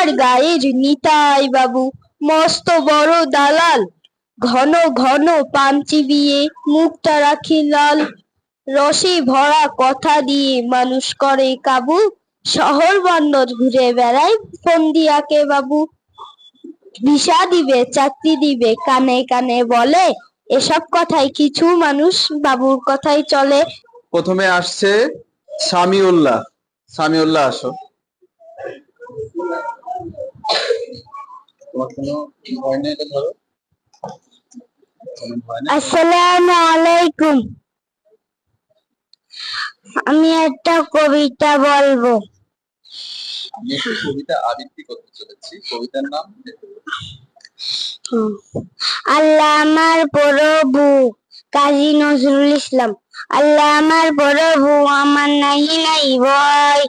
আমার গায়ের নিতাই বাবু মস্ত বড় দালাল, ঘন ঘন পান চিবিয়ে মুখটা রাখি লাল, রসে ভরা কথা দিয়ে মানুষ করে কাবু, শহর বন্দর ঘুরে বেড়ায় ফন্দি আঁকে বাবু। ভিসা দিবে চাকরি দিবে কানে কানে বলে, এসব কথাই কিছু মানুষ বাবুর কথাই চলে। প্রথমে আসছে সামিউল্লাহ। সামিউল্লাহ আসো। আসসালামু আলাইকুম। আমি একটা কবিতা বলবো। আমি একটা কবিতা আবৃত্তি করতে চলেছি। কবিতার নাম আল্লাহ আমার প্রভু, কাজী নজরুল ইসলাম। আল্লাহ আমার প্রভু, আমার নাই নাই ভয়,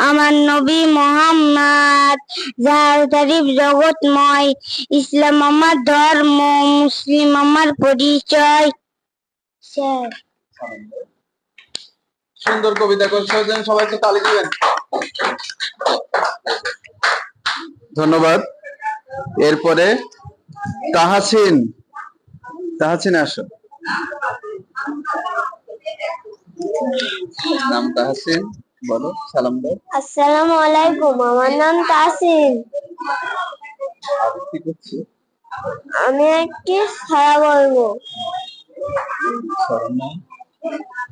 আমার নবী মুহাম্মদ যার তারিফ জগৎময়, ইসলাম আমার ধর্ম, মুসলিম আমার পরিচয়। সুন্দর কবিতা করছো, সবাইকে তালি দিবেন। ধন্যবাদ। এরপরে তাহাসিন। তাহাসিন আসো। নাম তাহাসিন, বলো, সালাম দাও। আসসালামু আলাইকুম, আমার নাম তাহসিন। আবৃত্তি করছি। আমি একটি ছড়া বলবো।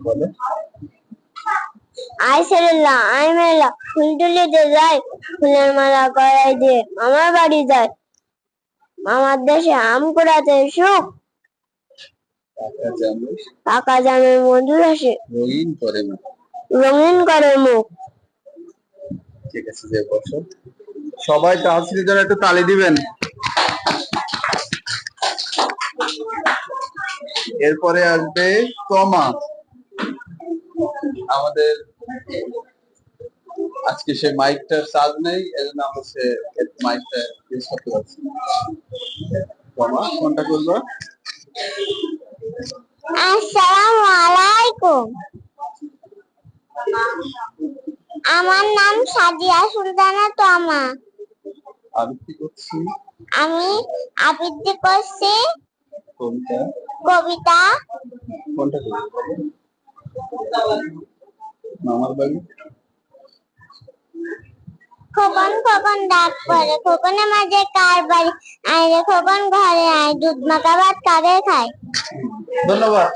বলো। আই ছেলেলা আই মেলা ফুল তুলিতে যায়, ফুলের মালা গলায় দিয়ে মামার বাড়ি যায়, মামার দেশে আম কুড়াতে সুখ, পাকা জামের মধুর আসে রঙিন করে মুখ। ঠিক আছে, যে বসো। সবাই তাহসিনের জন্য একটু তালি দিবেন। এরপরে আসবে তমা। আমাদের আজকে সে মাইকটার চার্জ নেই, এজন্য আমরা সে মাইকটা ইউজ করতে পারছি না। তমা, কোনটা করবো? আসসালামু আলাইকুম, আমার নাম সাদিয়া সুলতানা তমা। আবৃত্তি করছি। আমি আবৃত্তি করছি কবিতা। কবিতা। কোনটা করবো? মামার বাড়ি। খোকন খোকন ডাক পড়ে, খোকনের মাঝে কার বাড়ি, আয় রে খোকন ঘরে আয়, দুধ মাখা ভাত কারে খায়। ধন্যবাদ।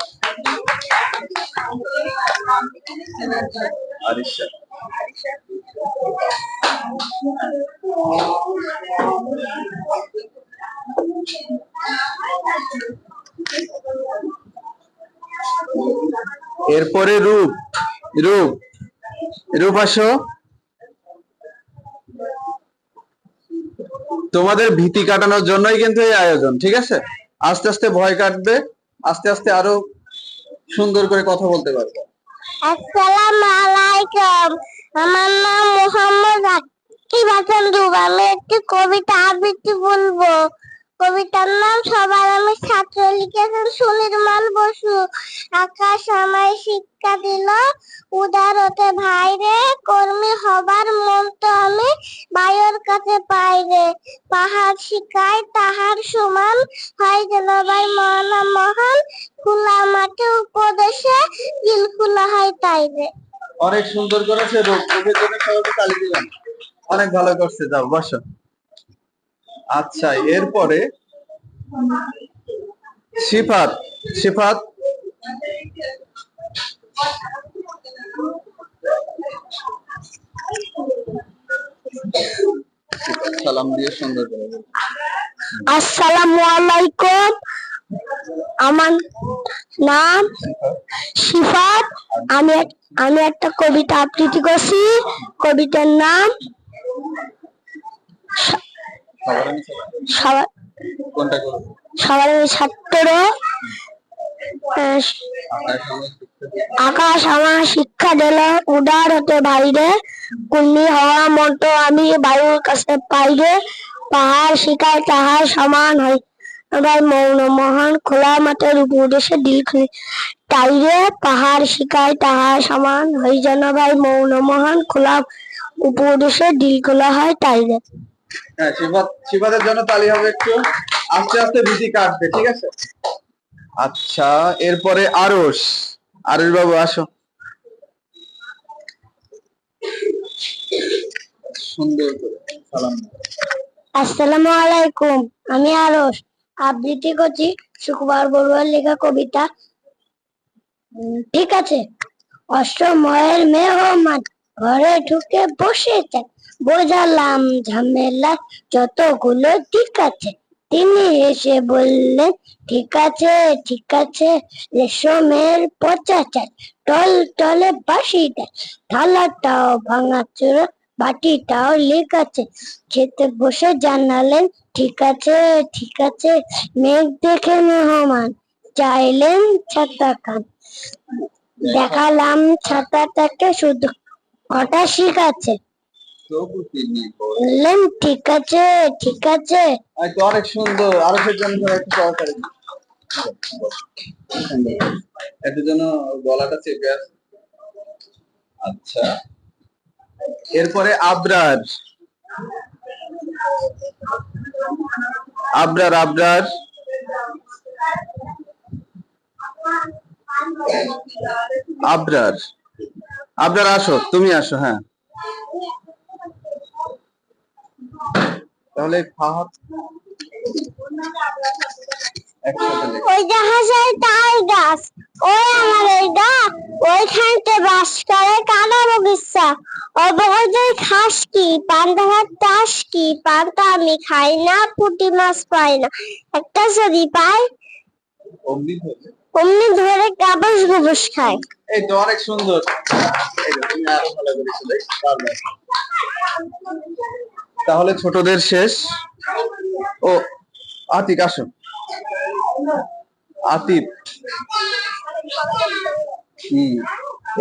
আরিশা। এরপরে রূপ। রূপ, রূপ আসো। তোমাদের ভীতি কাটানোর জন্যই কিন্তু এই আয়োজন, ঠিক আছে? আস্তে আস্তে ভয় কাটবে, আস্তে আস্তে আরো সুন্দর করে কথা বলতে পারবে। আসসালামু আলাইকুম, আমার নাম মোহাম্মদ আকিব হাসান রূপ। আমি একটি কবিতা আবৃত্তি বলবো। কবিতার নাম সবার আমি ছাত্র, লিখেছেন সুনির্মল বসু। আকাশ আমায় শিক্ষা দিল উদার হতে ভাই রে, কর্মী হবার মন তো আমি বায়ুর কাছে পাই রে, পাহাড় শিখায় তাহার সমান, হয় যেন ভাই মহানা মহান, খোলা মাঠে উপদেশে দিল খোলা হয় তাই রে। অনেক সুন্দর করেছে রূপ, রূপের জন্য সবাইকে তালি দিবেন। অনেক ভালো করছে, যাও বসো। আচ্ছা, এরপরে সিফাত। সিফাত, সালাম দিয়ে সুন্দর করে। আসসালামু আলাইকুম, আমার নাম সিফাত। আমি একটা কবিতা আবৃত্তি করছি। কবিতার নাম সবার ছাত্র। আকাশ আমার শিক্ষা দিল উদার হতে বাইরে, কুর্মী হওয়া মতো আমি বায়ুর কাছে পাইরে, পাহাড় শিখায় তাহার সমান হয় ভাই মৌন মহান, খোলা মাঠের উপদেশে দিল খুলে তাইরে, পাহাড় শিখায় তাহার সমান হয় যেন ভাই মৌন মহান, খোলা উপদেশে দিল খোলা হয় তাইরে। হ্যাঁ, শিফাতের জন্য তালি হবে একটু। আস্তে আস্তে বিচি কাটবে, ঠিক আছে? আচ্ছা, এরপরে আরশ। আরশ বাবু আসো। সুন্দর করে সালাম দাও। আসসালামু আলাইকুম, আমি আরশ আবৃত্তি করছি শুক্রবার বড়ুয়ার লেখা কবিতা। ঠিক আছে। অষ্টময়ের মেহমান ঘরে ঢুকে বসেছেন, বোঝালাম ঝামেলা যতগুলো ঠিক আছে। তিনি এসে বললেন, ঠিক আছে ঠিক আছে, রেশমের পচা চাল, টল টলে বাসি দেয়, থালাটাও ভাঙাচোরা, বাটিটাও লিক আছে। খেতে বসে জানালেন, ঠিক আছে ঠিক আছে, মেঘ দেখে মেহমান চাইলেন ছাতা খান। দেখালাম ছাতাটাকে, শুধু কটা শিখ আছে। তবু তিনি বললেন, ঠিক আছে ঠিক আছে। তো অনেক সুন্দর। আরশের জন্য একটু সহকারে এটার জন্য গলাটা চেপে আছে। আচ্ছা, এরপরে আবরার। আবরার আবরার আবরার আবরার আসো, তুমি আসো। হ্যাঁ, তাহলে ফাহাদ একসাথে লেখো। ওই জাহাজের তাল গাছ, ওই আমার এই গা, ওইখানতে বাস করে কানা বগিচা। ওই বগলের ঘাস কি, পান্তা ভাত চাষ কি, পান্তা আমি খাই না, পুঁটি মাছ পাই না, একটা যদি পাই অমনি ধরে অমনি ধরে গাবস গুবস খায়। এই তো অনেক সুন্দর। এই যে তুমি আরো ভালো করেছো, দেখ পারবে। তাহলে ছোটদের শেষ। ও আতিক আসো। আতিফ।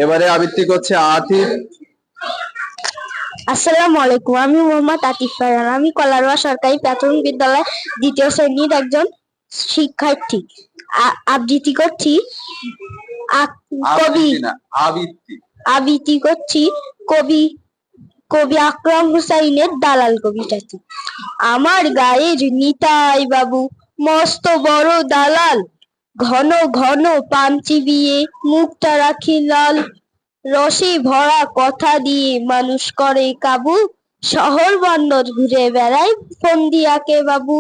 এবারে আবৃত্তি করছে আতিফ। আসসালামু আলাইকুম, আমি মোহাম্মদ আতিফ ফারহান। আমি কলারোয়া সরকারি প্রাথমিক বিদ্যালয় দ্বিতীয় শ্রেণীর একজন শিক্ষার্থী। আবৃত্তি করছি কবি আবৃত্তি করছি কবি কবি আকরাম হুসাইনের দালাল কবিতাটি। আমার গায়ের নিতাই বাবু মস্ত বড় দালাল, ঘন ঘন পান চিবিয়ে মুখটা রাখি লাল, রসে ভরা কথা দিয়ে মানুষ করে কাবু, শহর বন্দর ঘুরে বেড়ায় ফন্দিয়াকে বাবু।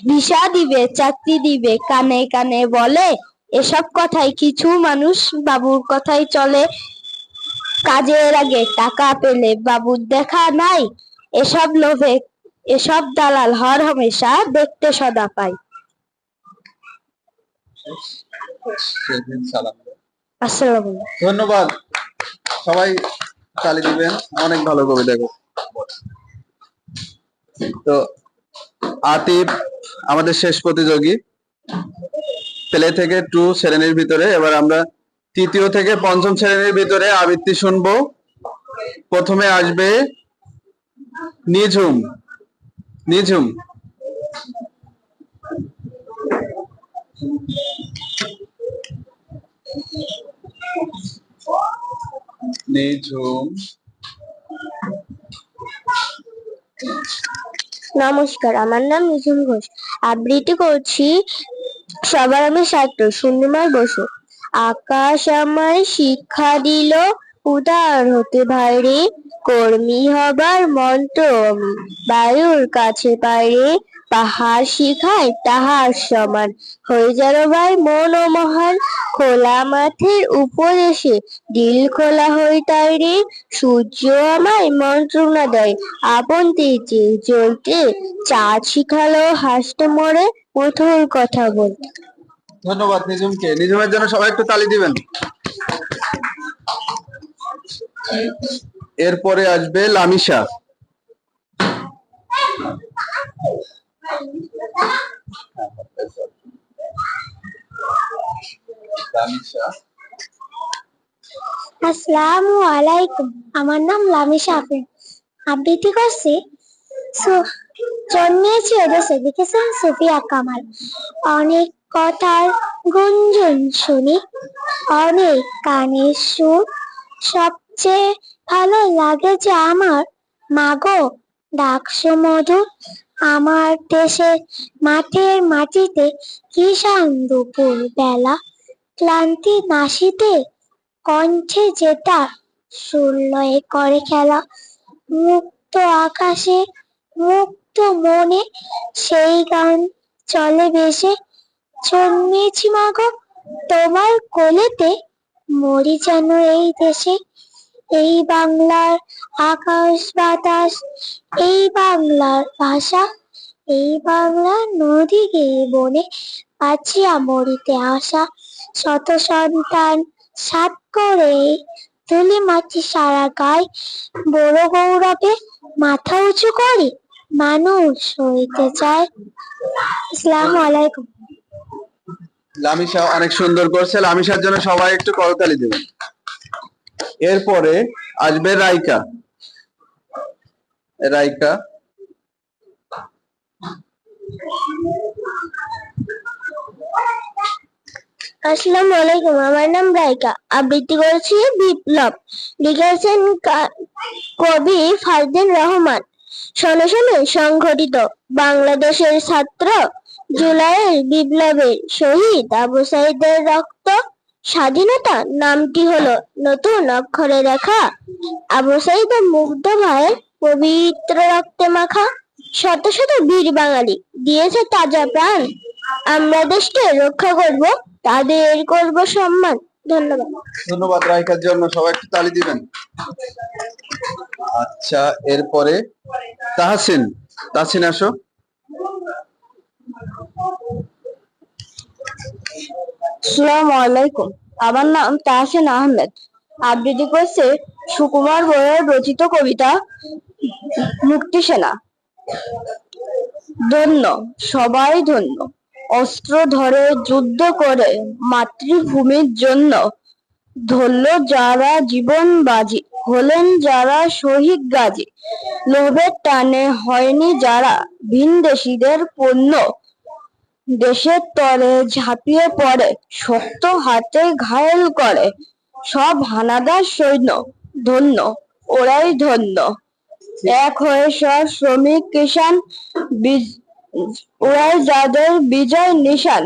ভিসা দিবে চাকরি দিবে কানে কানে বলে, এসব কথাই কিছু মানুষ বাবুর কথাই চলে। কাজের আগে টাকা পেলে বাবুর দেখা নাই, এসব লোভে এসব দালাল হর হামেশা দেখতে সদা পাই। আসসালামু আলাইকুম। ধন্যবাদ, সবাই তালি দিবেন। অনেক ভালো কবিতা। তো আতিফ আমাদের শেষ প্রতিযোগী প্লে থেকে 2 শ্রেণীর ভিতরে। এবার আমরা তৃতীয় থেকে পঞ্চম শ্রেণীর ভিতরে আবৃত্তি শুনবো। প্রথমে আসবে নিঝুম। নিঝুম নিঝুম। নমস্কার, আমার নাম নিঝুম ঘোষ। আবৃত্তি করছি সবার আমি ছাত্র শূন্যমার বসু। আকাশ আমায় শিক্ষা দিল উদার হতে ভাইরে, কর্মী হবার মন্ত্র আমি বায়ুর কাছে পাইরে, পাহাড় শিখায় তাহার সমান হয়ে যেন ভাই মন ও মহান, খোলা মাঠের উপদেশে দিল খোলা হই তাইরে, সূর্য আমায় মন্ত্রণা দেয় আপন তেজে জ্বলতে, চাঁদ শিখালো হাসতে মরে মধুর কথা বলতে। ধন্যবাদ নিঝুমকে। নিঝুমের জন্য সবাই একটু তালি দিবেন। এরপরে আসবে লামিশা। আসসালামু আলাইকুম, আমার নাম লামিশা আফরিন। আবৃত্তি করছি জন্মেছি ওদেশে, দেখেছেন সুফিয়া কামাল। অনেক কথার গুঞ্জন শুনি, অনেক কানের সুর, সবচেয়ে ভালো লাগে যে আমার মাগো ডাকছো মধুর আমার দেশে মাঠের মাটিতে কিষান দুপুর বেলা ক্লান্তি নাশিতে কণ্ঠে যেটা সুর লয়ে করে খেলা মুক্ত আকাশে মুক্ত মনে সেই গান চলে ভেসে জন্মেছি মাগো তোমার কোলেতে মরি যেন এই দেশে এই বাংলার আকাশ বাতাস এই বাংলার ভাষা এই বাংলার নদী গেয়ে বনে পাচিয়া মরিতে আসা শত সন্তান সাত করে তুলি মাটি সারা গায় বড় গৌরবে মাথা উঁচু করে মানুষ হইতে চায়। আসসালামু আলাইকুম। লামিশা অনেক সুন্দর করছে, লামিশার জন্য সবাই একটু করতালি দেবেন। এরপরে আসবে রাইকা। রাইকা আসসালামু আলাইকুম, আমার নাম রাইকা, আবৃত্তি করেছি বিপ্লব, লিখেছেন কবি ফারদিন রহমান। শোনো শোনো সংঘটিত বাংলাদেশের ছাত্র জুলাইয়ের বিপ্লবের শহীদ আবু সাইদের রক্ত স্বাধীনতা নামটি হলো নতুন অক্ষরে লেখা। আবু সাইদের মুগ্ধ ভাইয়ের পবিত্র রক্তে মাখা শত শত বীর বাঙালি দিয়েছে তাজা প্রাণ। আমরা দেশকে রক্ষা করব, তাদের করব সম্মান। ধন্যবাদ। ধন্যবাদ রাইকার জন্য, সবাই একটু তালি দিবেন। আচ্ছা, এরপরে তাহসিন। তাহসিন আসো। আসসালামু আলাইকুম, আমার নাম তাহসিন আহমেদ, আবৃত্তি করছে সুকুমার বইয়ের রচিত কবিতা মুক্তি সেনা। ধন্য সবাই ধন্য, অস্ত্র ধরে যুদ্ধ করে মাতৃভূমির জন্য, ধরল যারা জীবন বাজি হলেন যারা শহীদ গাজী, লোভের টানে হয়নি যারা ভিনদেশীদের পণ্য, দেশের তরে ঝাঁপিয়ে পড়ে শক্ত হাতে ঘায়েল করে সব হানাদার সৈন্য, ধন্য ওরাই ধন্য। এক হয়ে সব শ্রমিক কিষান ওরাই যাদের বিজয় নিশান,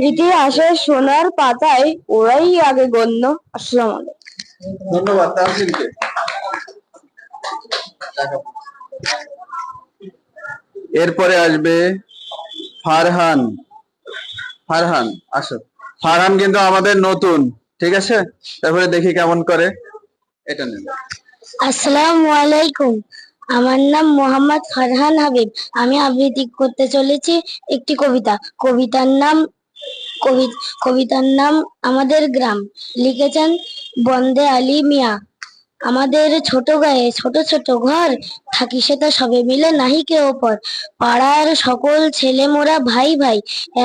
ইতিহাসের সোনার পাতায় ওরাই আগে গণ্য। আসসালামু আলাইকুম। ধন্যবাদ তাহসিনকে। এরপরে আসবে ফারহান। ফারহান আসো। ফারহান কিন্তু আমাদের নতুন, ঠিক আছে? তারপরে দেখি কেমন করে। এটা নেন। আসসালামু আলাইকুম, আমার নাম মোহাম্মদ ফারহান হাবিব, আমি আবৃত্তি করতে চলেছি একটি কবিতা। কবিতার নাম আমাদের গ্রাম, লিখেছেন বন্দে আলী মিয়া। আমাদের ছোট গায়ে ছোট ছোট ঘর, থাকি সেটা সবে মিলে নাহি কেউ পর। পাড়ার সকল ছেলে মোরা ভাই ভাই,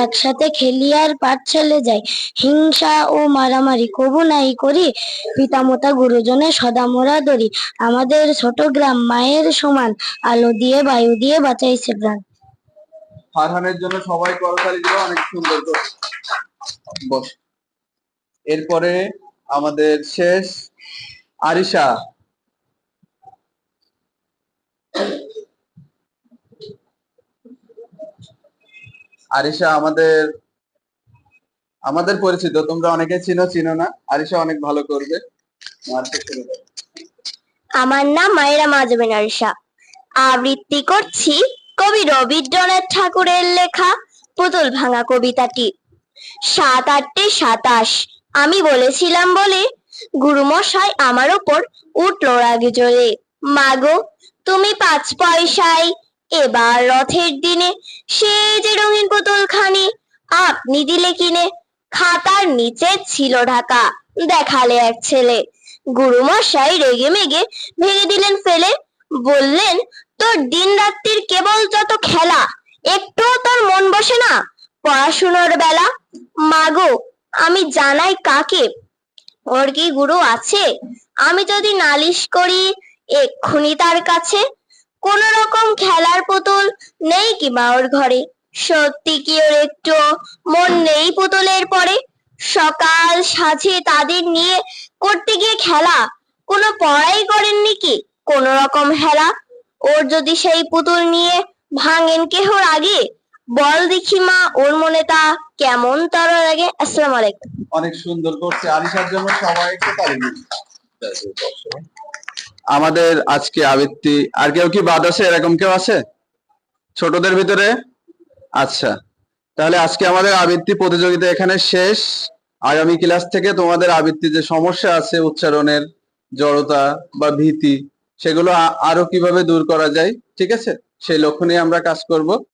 একসাথে খেলি আর পাঠ চলে যাই। হিংসা ও মারামারি কবু নাই করি, পিতামাতা গুরুজনের সদা মোরা ধরি। আমাদের ছোট গ্রাম মায়ের সমান, আলো দিয়ে বায়ু দিয়ে বাঁচাইছে প্রাণ। ফারহানের জন্য সবাই করতালি দিও, অনেক সুন্দর করে। বস। এরপরে আমাদের শেষ আরিশা। আরিশা আমাদের পরিচিত, তোমরা অনেকে চিনো না, আরিশা অনেক ভালো করবে। আমার নাম মায়েরা মাজবেন আরিশা, আবৃত্তি করছি কবি রবীন্দ্রনাথ ঠাকুরের লেখা পুতুল ভাঙা কবিতাটি। ৭-৮-২৭ আমি বলেছিলাম বলে গুরুমশাই আমার ওপর উঠলো রাগে জ্বলে। মাগো তুমি ৫ পয়সায় এবার রথের দিনে সে যে রঙিন পুতুল খানি আপনি দিলে কিনে, খাতার নিচে ছিল ঢাকা দেখালে এক ছেলে। গুরুমশাই রেগে মেগে ভেঙে দিলেন ফেলে, বললেন তোর দিন রাত্রির কেবল যত খেলা, একটুও তোর মন বসে না পড়াশুনোর বেলা। মাগো আমি জানাই কাকে, ওর কি গুরু আছে? আমি যদি নালিশ করি এক্ষুনি তার কাছে, কোন রকম খেলার পুতুল নেই কি মা ওর ঘরে? সত্যি কি ওর একটু মন নেই পুতুলের পরে? সকাল সাঁঝে তাদের নিয়ে করতে গিয়ে খেলা, কোনো পড়াই করেননি কি কোন রকম হেলা? ওর যদি সেই পুতুল নিয়ে ভাঙেন কেহর আগে, বল দেখি মা ওর মনে তা কেমন তর লাগে। আসসালামু আলাইকুম। অনেক সুন্দর করছে, আলিশার জন্য সবাই একটু তালি দিন। আমাদের আজকে আবৃত্তি, আর কেউ কি বাদ আছে? এরকম কেউ আছে ছোটদের ভিতরে? আচ্ছা, তাহলে আজকে আমাদের আবৃত্তি প্রতিযোগিতা এখানে শেষ। আগামী ক্লাস থেকে তোমাদের আবৃত্তি যে সমস্যা আছে, উচ্চারণের জড়তা বা ভীতি, সেগুলো আরো কিভাবে দূর করা যায়, ঠিক আছে, সেই লক্ষ্য নিয়ে আমরা কাজ করব।